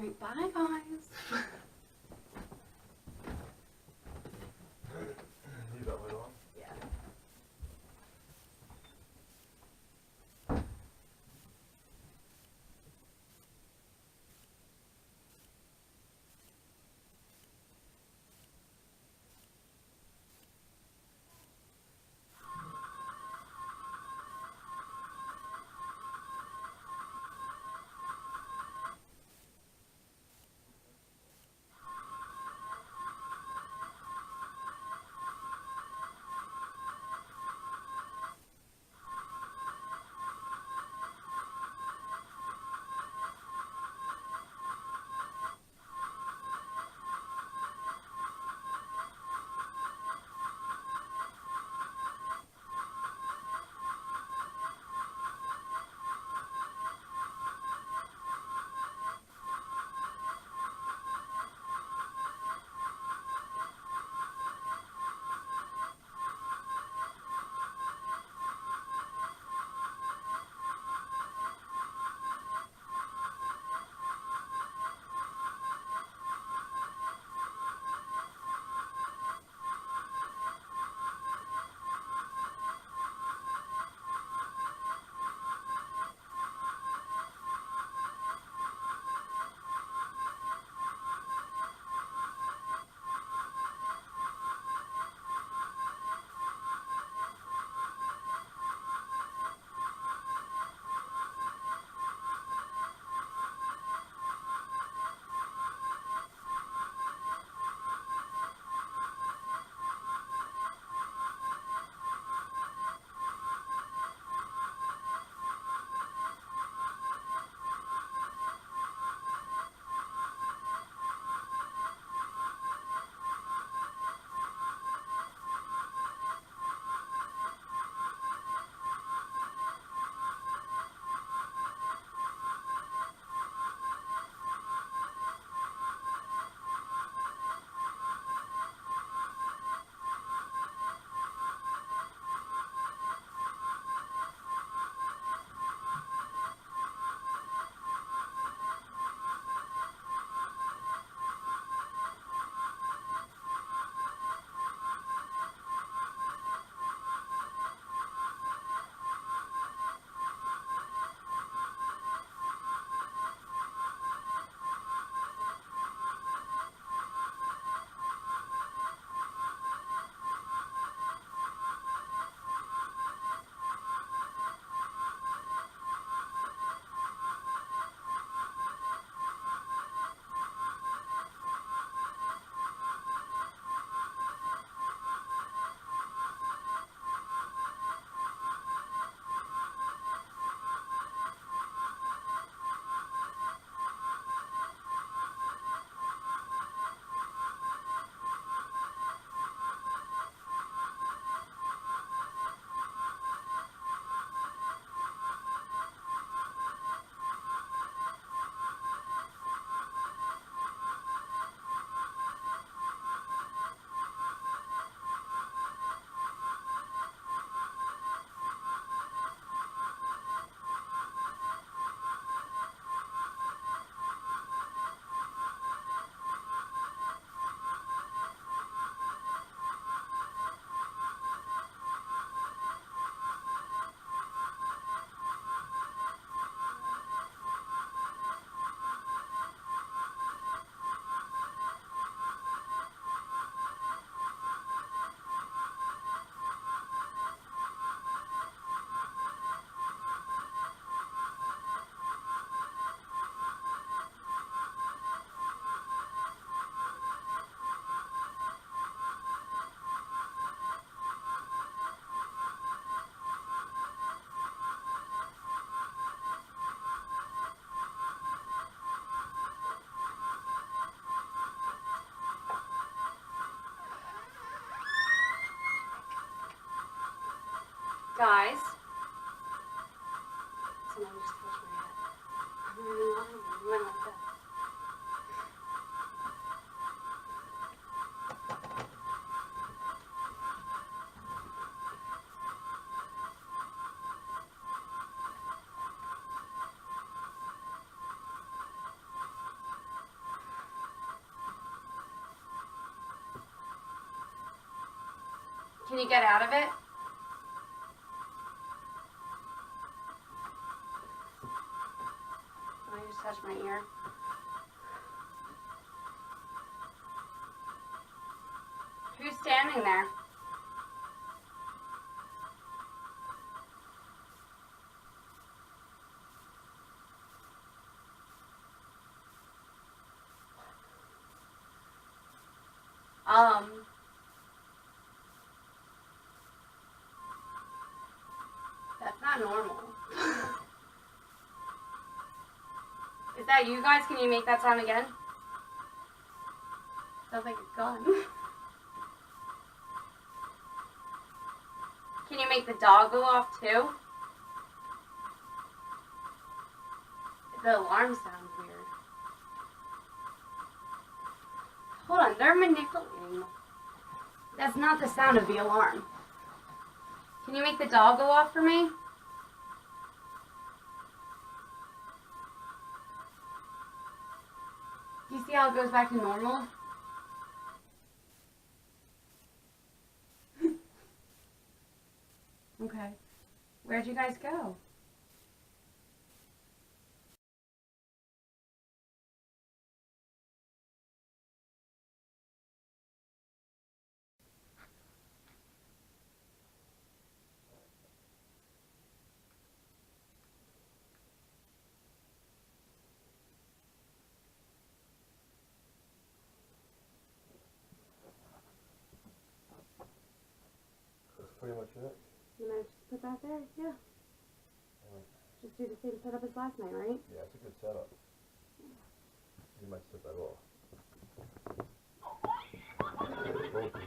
Right, bye guys. Leave that light on? Yeah. Guys. Someone just touched my head. I'm not even lying. I'm going like that. Can you get out of it? Let me just touch my ear. Who's standing there? That's not normal. Is that you guys? Can you make that sound again? Sounds like a gun. Can you make the dog go off too? The alarm sounds weird. Hold on, they're manipulating. That's not the sound of the alarm. Can you make the dog go off for me? Do you see how it goes back to normal? Okay. Where'd you guys go? That's pretty much it. You might just put that there, yeah. Just do the same setup as last night, right? Yeah, it's a good setup. You might set that off. Broken.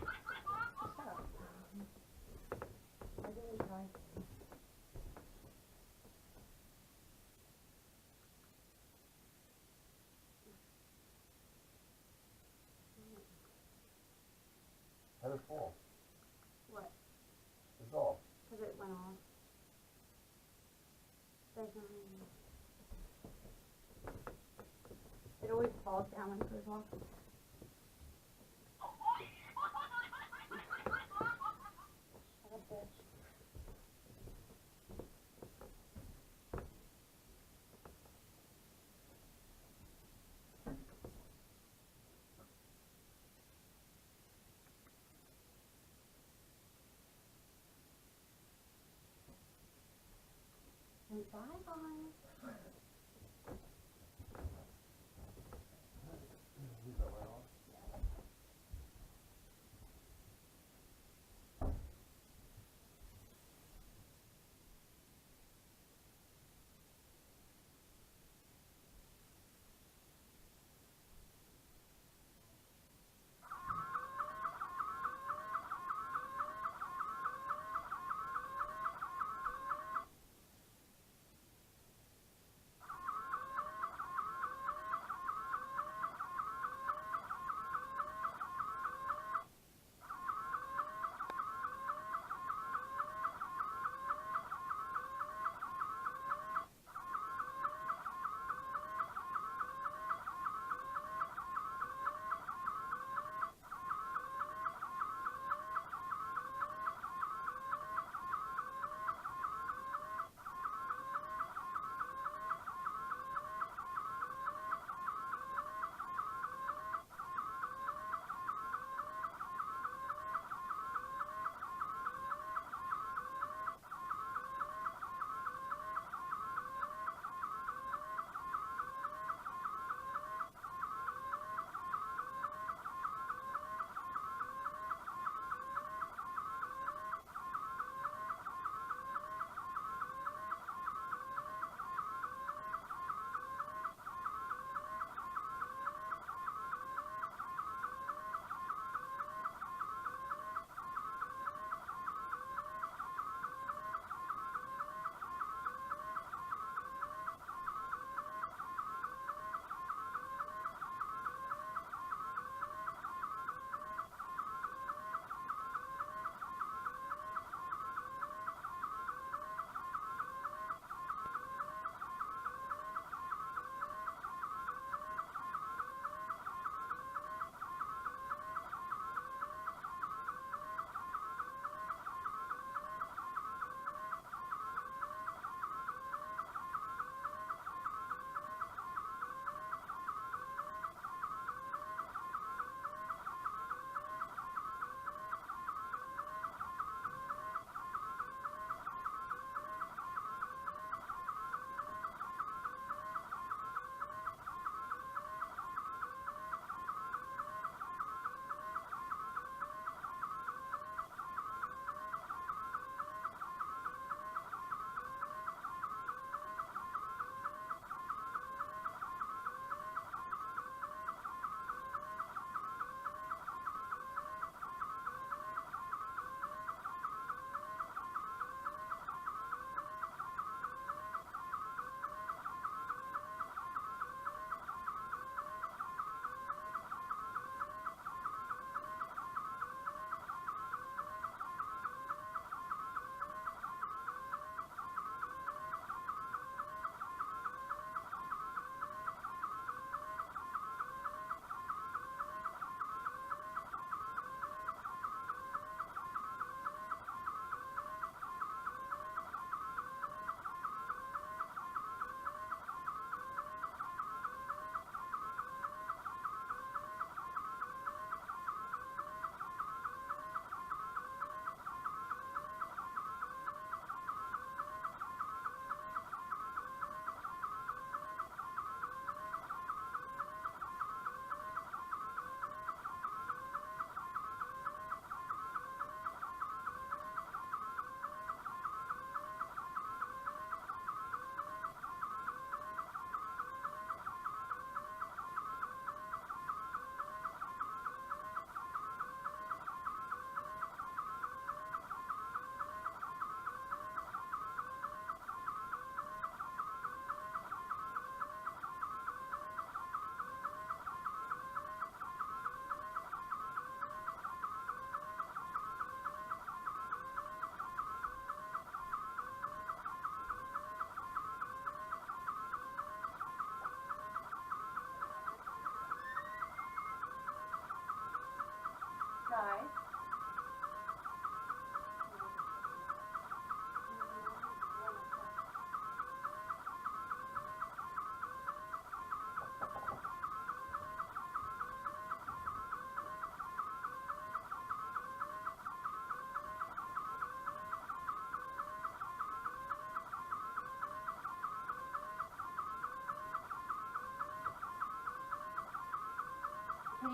I didn't try. How did it fall? What? The doll. Because it went off. There's no reason. It always falls down when it goes off. Shut up, bitch. Bye-bye. Leave that right on.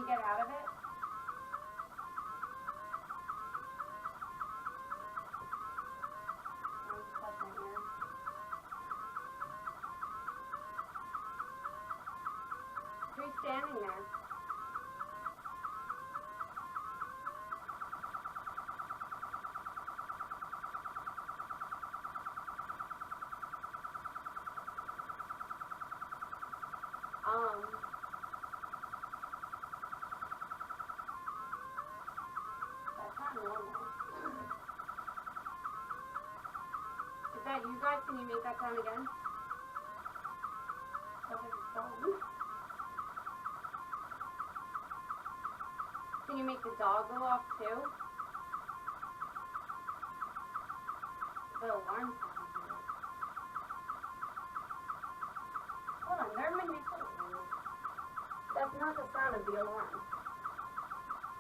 you get out of it? I'll just touch my ear. Who's standing there? That's not normal. Is that you guys? Can you make that sound again? Sounds like it's gone. Can you make the dog go off too? The alarm sounds weird. Hold on, they're manipulating. That's not the sound of the alarm.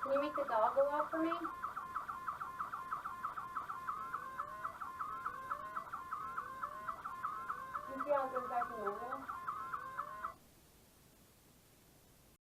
Can you make the dog go off for me?